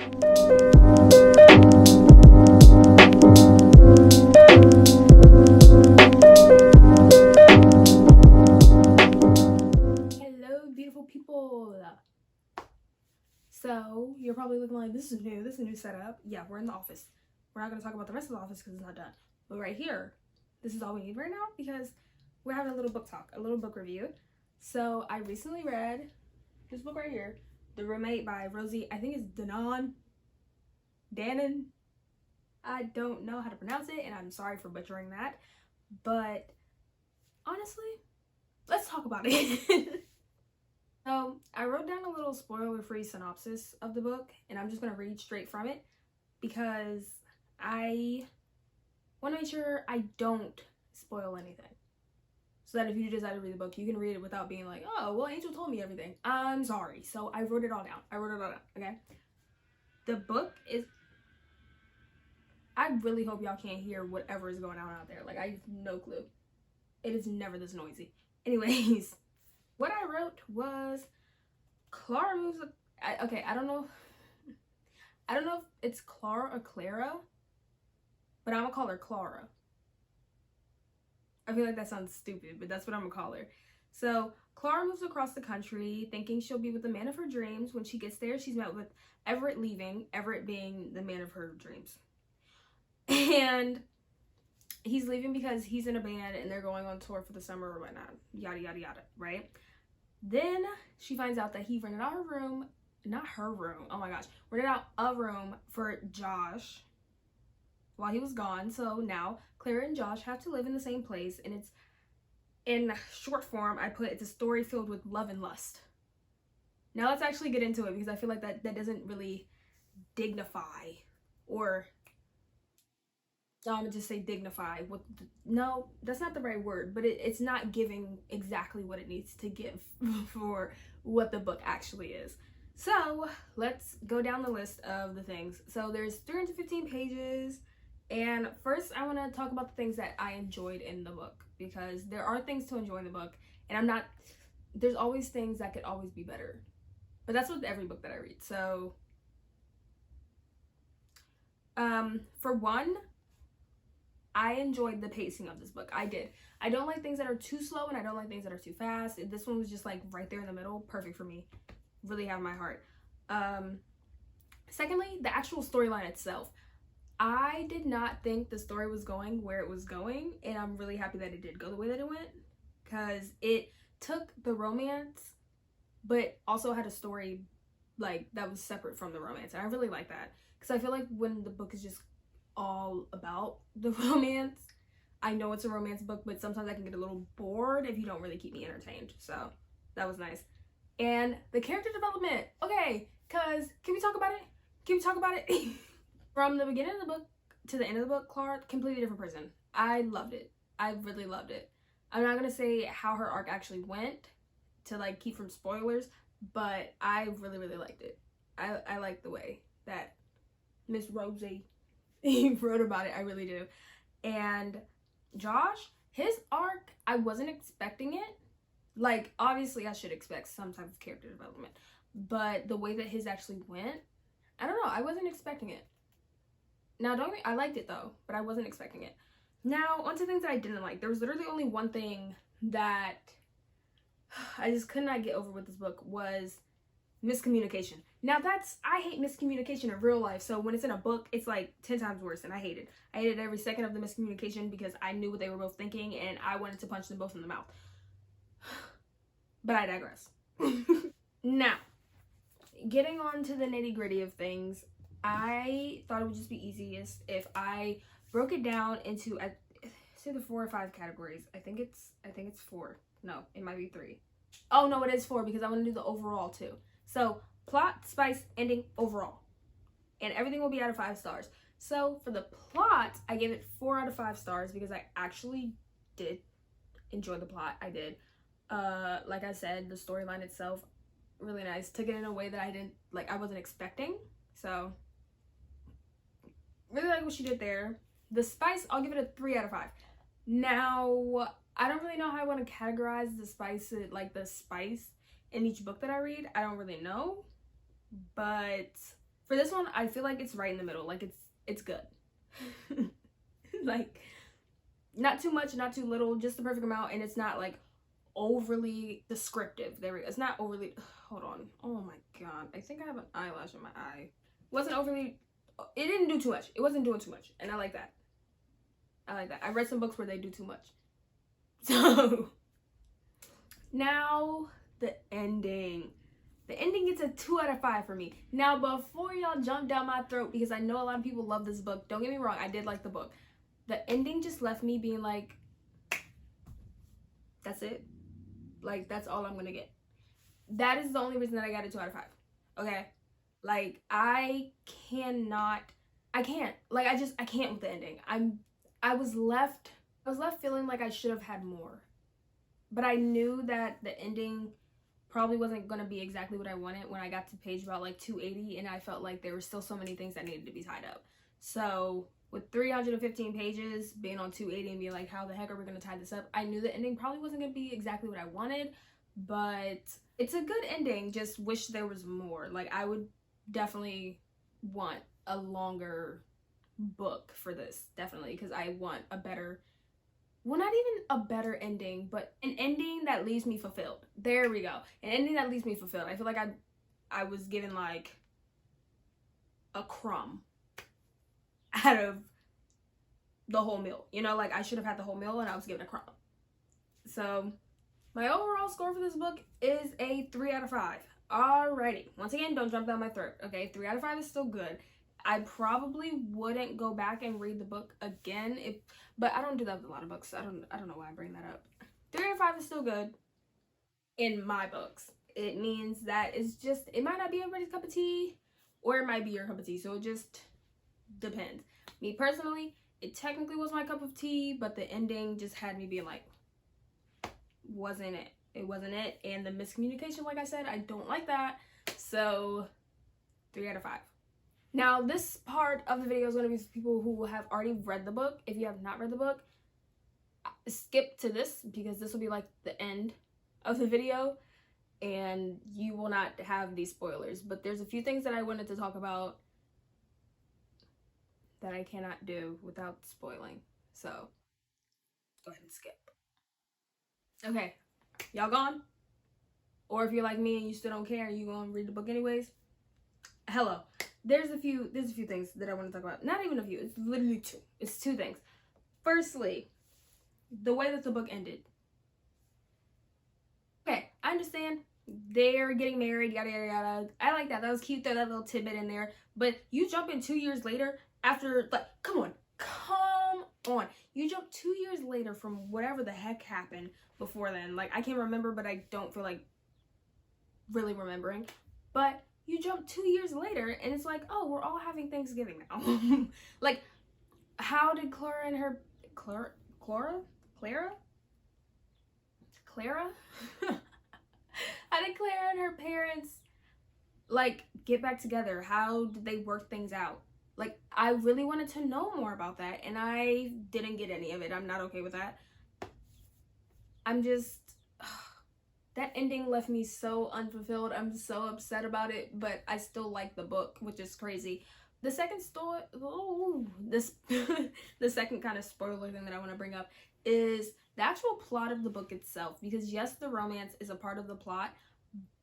Hello, beautiful people. So you're probably looking like, this is a new setup. Yeah, we're in the office. We're not going to talk about the rest of the office because it's not done. But right here, this is all we need right now because we're having a little book talk, a little book review. So I recently read this book right here, The Roommate by Rosie, I think it's Danan. I don't know how to pronounce it, and I'm sorry for butchering that. But honestly, let's talk about it. So I wrote down a little spoiler-free synopsis of the book, and I'm just going to read straight from it because I want to make sure I don't spoil anything. So that if you decide to read the book, you can read it without being like, oh, well, Angel told me everything. I'm sorry. So I wrote it all down. Okay? The book is... I really hope y'all can't hear whatever is going on out there. Like, I have no clue. It is never this noisy. Anyways... What I wrote was Clara moves. I don't know if it's Clara or Clara, but I'm gonna call her Clara. I feel like that sounds stupid, but that's what I'm gonna call her. So Clara moves across the country thinking she'll be with the man of her dreams. When she gets there, she's met with Everett leaving, Everett being the man of her dreams. And he's leaving because he's in a band and they're going on tour for the summer or whatnot. Yada, yada, yada, right? Then she finds out that he rented out her room, not her room, oh my gosh, rented out a room for Josh while he was gone. So now Clara and Josh have to live in the same place, and it's, in short form, I put it's a story filled with love and lust. Now let's actually get into it because I feel like that doesn't really dignify, or I'm gonna just say dignify. No, that's not the right word, but it's not giving exactly what it needs to give for what the book actually is. So let's go down the list of the things. So there's 315 pages, and first I want to talk about the things that I enjoyed in the book, because there are things to enjoy in the book, and there's always things that could always be better, but that's with every book that I read. So for one, I enjoyed the pacing of this book. I did. I don't like things that are too slow, and I don't like things that are too fast. This one was just like right there in the middle. Perfect for me. Really have my heart. Secondly, the actual storyline itself. I did not think the story was going where it was going, and I'm really happy that it did go the way that it went, because it took the romance but also had a story like that was separate from the romance, and I really like that, because I feel like when the book is just all about the romance, I know it's a romance book, but sometimes I can get a little bored if you don't really keep me entertained. So that was nice. And the character development, okay, because can we talk about it? From the beginning of the book to the end of the book, Clara, completely different person. I loved it. I really loved it. I'm not gonna say how her arc actually went to like keep from spoilers, but I really, really liked it. I like the way that Miss Rosie wrote about it. I really do. And Josh, his arc, I wasn't expecting it. Like, obviously I should expect some type of character development, but the way that his actually went, I don't know, I wasn't expecting it. Now, I liked it though, but I wasn't expecting it. Now, onto things that I didn't like. There was literally only one thing that I just could not get over with this book, was miscommunication. Now I hate miscommunication in real life, so when it's in a book, it's like 10 times worse, and I hate it. I hated every second of the miscommunication because I knew what they were both thinking, and I wanted to punch them both in the mouth. But I digress. Now, getting on to the nitty-gritty of things, I thought it would just be easiest if I broke it down into it's either 4 or 5 categories. I think it's 4. No, it might be 3. Oh no, it is 4 because I want to do the overall too. So plot, spice, ending, overall, and everything will be out of 5 stars. So for the plot, I gave it 4 out of 5 stars because I actually did enjoy the plot. I did. Like I said, the storyline itself, really nice. Took it in a way that I wasn't expecting. So really like what she did there. The spice, I'll give it a 3 out of 5. Now, I don't really know how I want to categorize the spice, in each book that I read. I don't really know, but For this one, I feel like it's right in the middle. Like it's good. Like not too much, not too little, just the perfect amount, and it's not like overly descriptive. There we go. It's not overly, hold on. Oh my god. I think I have an eyelash in my eye. It wasn't overly, it didn't do too much. It wasn't doing too much. And I like that. I like that. I read some books where they do too much. So now the ending. The ending gets a 2 out of 5 for me. Now, before y'all jump down my throat, because I know a lot of people love this book. Don't get me wrong, I did like the book. The ending just left me being like, that's it. Like, that's all I'm gonna get. That is the only reason that I got a 2 out of 5. Okay? Like, I can't. Like, I can't with the ending. I was left feeling like I should have had more. But I knew that the ending probably wasn't going to be exactly what I wanted when I got to page about like 280, and I felt like there were still so many things that needed to be tied up. So with 315 pages, being on 280 and being like, how the heck are we going to tie this up? I knew the ending probably wasn't going to be exactly what I wanted, but it's a good ending. Just wish there was more. Like, I would definitely want a longer book for this, definitely, because I want a better, well, not even a better ending, but an ending that leaves me fulfilled. There we go. An ending that leaves me fulfilled. I feel like I was given like a crumb out of the whole meal. You know, like I should have had the whole meal and I was given a crumb. So my overall score for this book is a 3 out of 5. Alrighty. Once again, don't jump down my throat. Okay, 3 out of 5 is still good. I probably wouldn't go back and read the book again, but I don't do that with a lot of books. I don't know why I bring that up. 3 out of 5 is still good in my books. It means that it might not be everybody's cup of tea, or it might be your cup of tea. So it just depends. Me personally, it technically was my cup of tea, but the ending just had me being like, wasn't it? It wasn't it. And the miscommunication, like I said, I don't like that. So 3 out of 5. Now, this part of the video is going to be for people who have already read the book. If you have not read the book, skip to this, because this will be like the end of the video and you will not have these spoilers. But there's a few things that I wanted to talk about that I cannot do without spoiling. So, go ahead and skip. Okay, y'all gone? Or if you're like me and you still don't care, you gonna read the book anyways? Hello. There's a few things that I want to talk about. Not even a few. It's literally 2. It's 2 things. Firstly, the way that the book ended. Okay, I understand. They're getting married, yada, yada, yada. I like that. That was cute. Throw that little tidbit in there. But you jump in 2 years later after, like, come on. You jump 2 years later from whatever the heck happened before then. Like, I can't remember, but I don't feel like really remembering. But you jump 2 years later and it's like, oh, we're all having Thanksgiving now. Like, how did Clara and her Clara how did Clara and her parents like get back together? How did they work things out? Like, I really wanted to know more about that, and I didn't get any of it. I'm not okay with that. I'm just that ending left me so unfulfilled. I'm so upset about it, but I still like the book, which is crazy. The second story, the second kind of spoiler thing that I want to bring up is the actual plot of the book itself. Because yes, the romance is a part of the plot,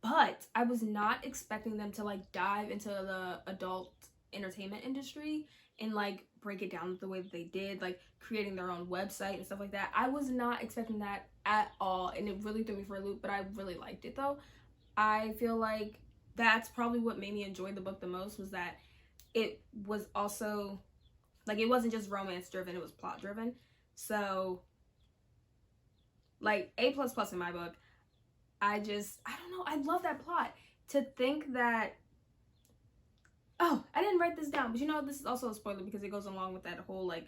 but I was not expecting them to like dive into the adult entertainment industry and like break it down the way that they did, like creating their own website and stuff like that. I was not expecting that at all, and it really threw me for a loop, but I really liked it though. I feel like that's probably what made me enjoy the book the most, was that it was also like, it wasn't just romance driven, it was plot driven. So like A++ in my book. I don't know, I love that plot. To think that, oh, I didn't write this down, but you know, this is also a spoiler because it goes along with that whole like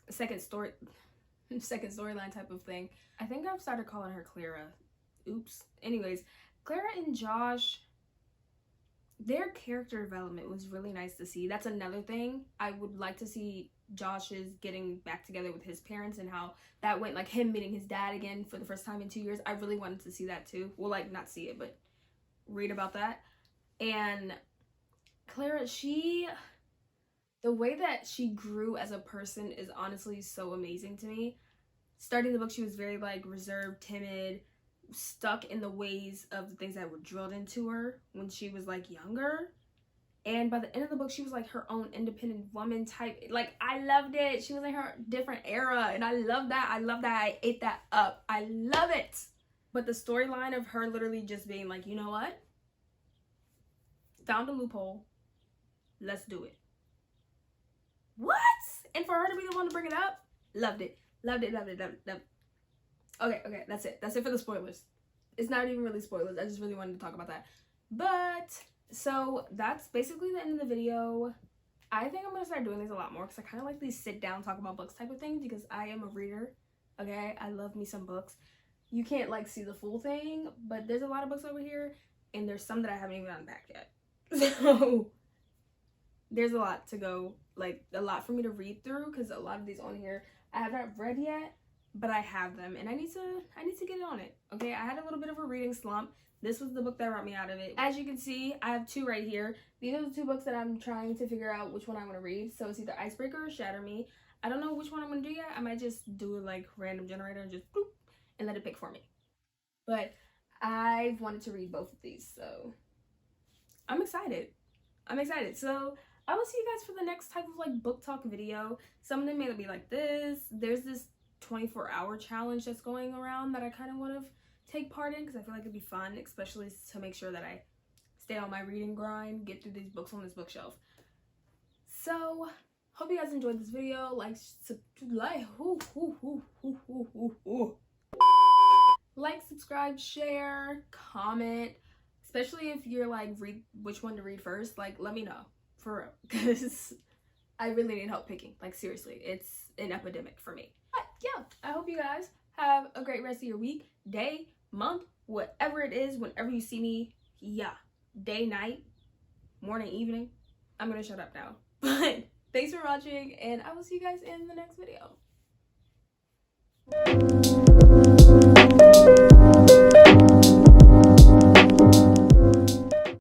second storyline type of thing. I think I've started calling her Clara. Oops. Anyways, Clara and Josh, their character development was really nice to see. That's another thing. I would like to see Josh's getting back together with his parents and how that went, like him meeting his dad again for the first time in 2 years. I really wanted to see that too. Well, like, not see it, but read about that. And Clara, the way that she grew as a person is honestly so amazing to me. Starting the book, she was very like reserved, timid, stuck in the ways of the things that were drilled into her when she was like younger. And by the end of the book, she was like her own independent woman type. Like, I loved it. She was in her different era, and I love that. I love that. I ate that up. I love it. But the storyline of her literally just being like, you know what? Found a loophole. Let's do it. What? And for her to be the one to bring it up, loved it. Loved it, loved it, loved it, loved it. Okay, that's it. That's it for the spoilers. It's not even really spoilers. I just really wanted to talk about that. But, so that's basically the end of the video. I think I'm going to start doing these a lot more because I kind of like these sit down, talk about books type of things because I am a reader. Okay, I love me some books. You can't like see the full thing, but there's a lot of books over here and there's some that I haven't even unpacked yet. So there's a lot to go, like a lot for me to read through because a lot of these on here I haven't read yet, but I have them and I need to get on it. Okay, I had a little bit of a reading slump. This was the book that brought me out of it. As you can see, I have two right here. These are the two books that I'm trying to figure out which one I want to read. So it's either Icebreaker or Shatter Me. I don't know which one I'm going to do yet. I might just do a like random generator and just boop and let it pick for me. But I've wanted to read both of these, so I'm excited. So I will see you guys for the next type of like book talk video. Some of them may be like this. There's this 24-hour challenge that's going around that I kind of want to take part in because I feel like it'd be fun, especially to make sure that I stay on my reading grind, get through these books on this bookshelf. So hope you guys enjoyed this video. Like, subscribe, share, comment, especially if you're like read which one to read first. Like, let me know for real because I really need help picking. Like, seriously, it's an epidemic for me. But yeah, I hope you guys have a great rest of your week, day, month, whatever it is, whenever you see me. Yeah, day, night, morning, evening. I'm gonna shut up now. But thanks for watching and I will see you guys in the next video.